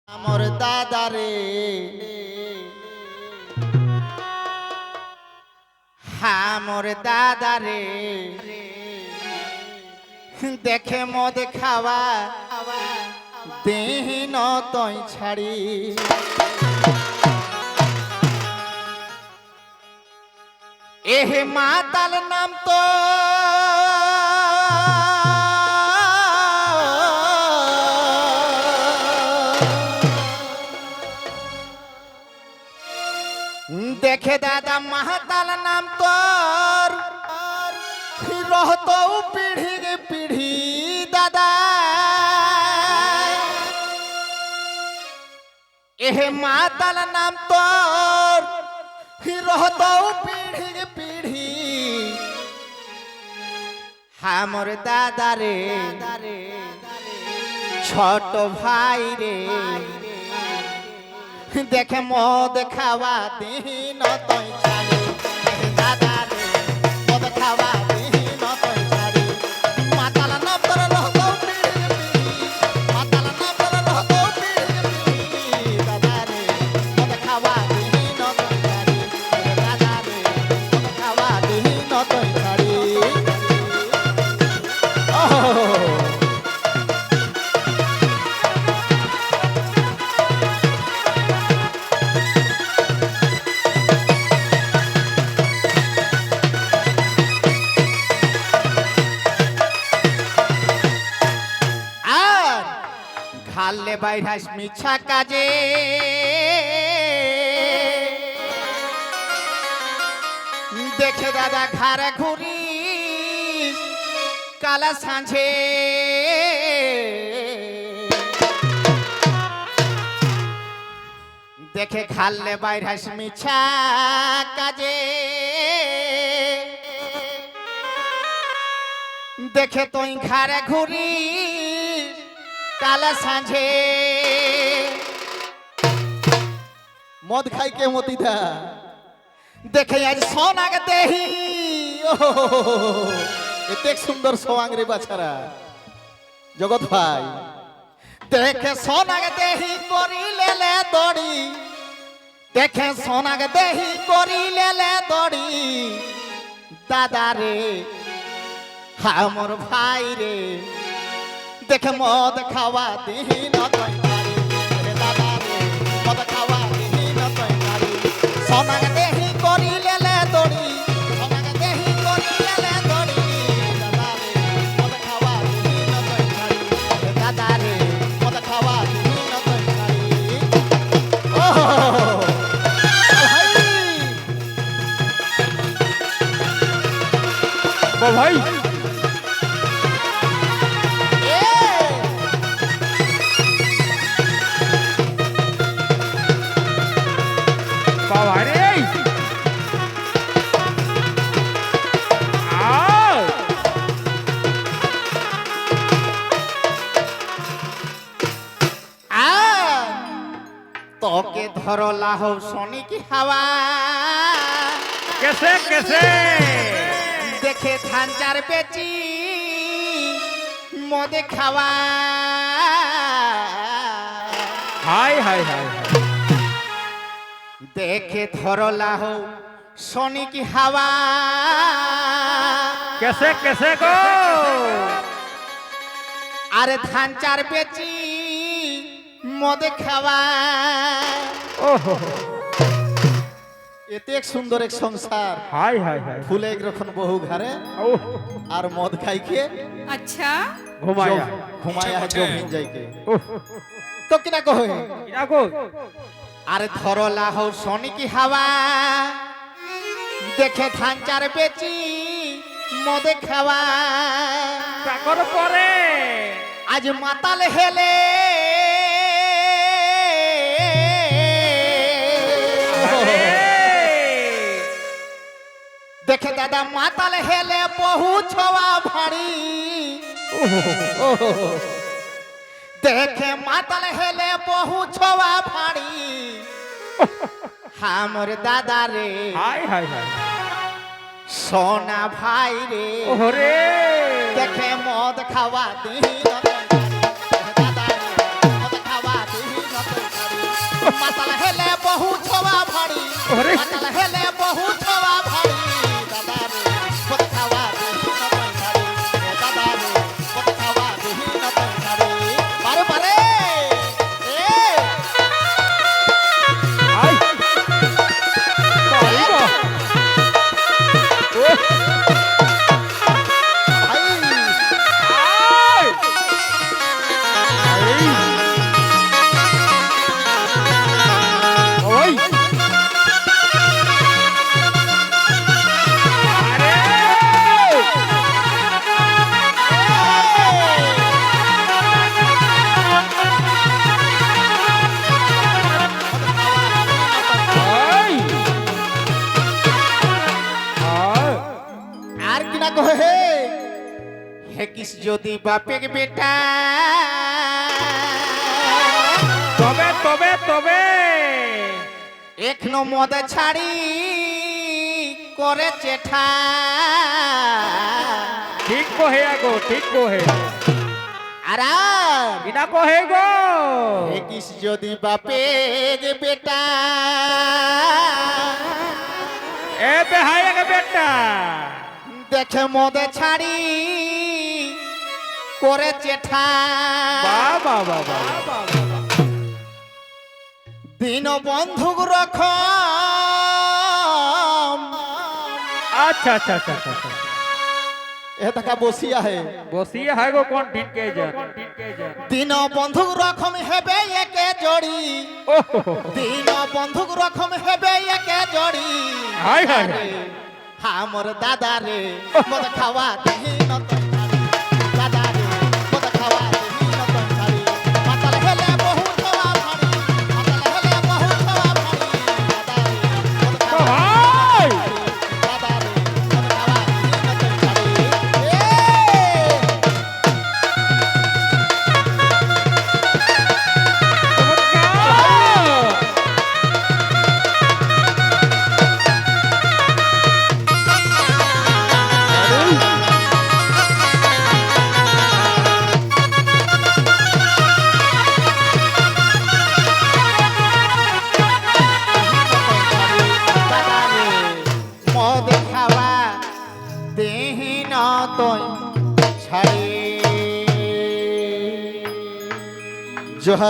আমার দাদারে আমার দাদারে দেখে মদ খাওয়া দেহিন তই ছাড়ি এহে মাতাল নাম তো দেখে দাদা মাতাল নাম তোর রহত পিढ़ी गे पीढ़ी दादा एहे माताल नाम तोर रहत पीढ़ी गे पीढ़ी हमर दादा रे छोट भाई रे देखे मद खावा दिन तई छाड़ी दादा रे मद खावा दिन तई छाड़ी माताल नाम तोर रहत पीढ़ी माताल नाम तोर रहत पीढ़ी दादा रे मद खावा दिन तई छाड़ी दादा रे मद खावा दिन तई छाड़ी খালে বাইরাস মিছা কাজে দেখে দাদা ঘরে ঘুরি কালা সাঁঝে দেখে খালে বাইরাস মিছা কাজে দেখে তুই ঘরে ঘুরি काला सांझे मद खाई के मोती था देखे आज सोना के देही इतने सुंदर सोआंग रे बाछारा जगत भाई देखे सोना के देही कोरी ले दौड़ी देखे सोना के देही कोरी ले दौड़ी दादा रे हमर भाई रे देखे मद खावा दिन तई छाड़ी दादा रे मद खावा दिन तई छाड़ी सोना के देही कोरी ले दौड़ी सोना के देही कोरी ले दौड़ी दादा रे मद खावा दिन तई छाड़ी दादा रे मद खावा दिन तई छाड़ी ओह भाई तोके धरला हो सोनी की हवा कैसे कैसे देखे धान चार बेची मद खावा हाय हाय हाय देखे धरला हो सोनी की हवा कैसे कैसे को अरे धान चार बेची मद खावा ओहो एते एक सुंदर एक संसार हाय हाय हाय फूले एक रखन बहु घरे और मद खाई के अच्छा घुमाया है जो भिन जाई के तो किना कहो किना को अरे धरला हो सोनी की हवा देखे धान चार बेची मद खावा चाकर परे आज माताल हेले देखे दादा माताल हेले बहु छवा भाड़ी देखे माताल हेले बहु छवा भाड़ी हमर दादा रे हाय हाय हाय सोना भाई रे ओरे देखे मद खावा दी दादा रे मद खावा दी মাতাল হেলে বহু ছোয়া ভাড়ি ওরে। মাতাল হেলে বহু ছোয়া ভাড়ি দাদা রে কত খাওয়া দেহি না তোই ছাড়ি এ দাদা রে কত খাওয়া দেহি না তোই ছাড়ি পারে পারে এ আই পারিব ও ভাই আই আই ওই আরে আই আই আর কিনা কহে হে কিস যদি বাপের বেটা তবে তবে তবে এখনো মদ ছাড়ি করে চেঠা ঠিক কহে গো ঠিক কহে আর বিনা কহে গো হে কিস যদি বাপের বেটা এ বেহাই গে বেটা দেখে মদে ছাড়ি করে চেঠা বাবা বাবা দিন বন্ধুক রখ अच्छा अच्छा अच्छा अच्छा এ দেখা বসিয়া হে বসিয়ে হয় গো কোন ঠিক কে যান দিন বন্ধুক রকম হেবে একে জড়ি ওহো দিন বন্ধুক রকম হেবে একে জড়ি হাই হাই হাই। আমার দাদা রে মদ খাওয়া দেহি নতন ছাড়ি দাদা রে মদ খাওয়া দেহি নতন ছাড়ি মাতাল হেলে বহু ছোয়া ভাড়ি মাতাল হেলে বহু ছোয়া ভাড়ি দাদা রে মদ ও খাওয়া হাই দাদা রে মদ খাওয়া দেহি নতন ছাড়ি এ মদ খাওয়া দেহি নতন ছাড়ি জোহার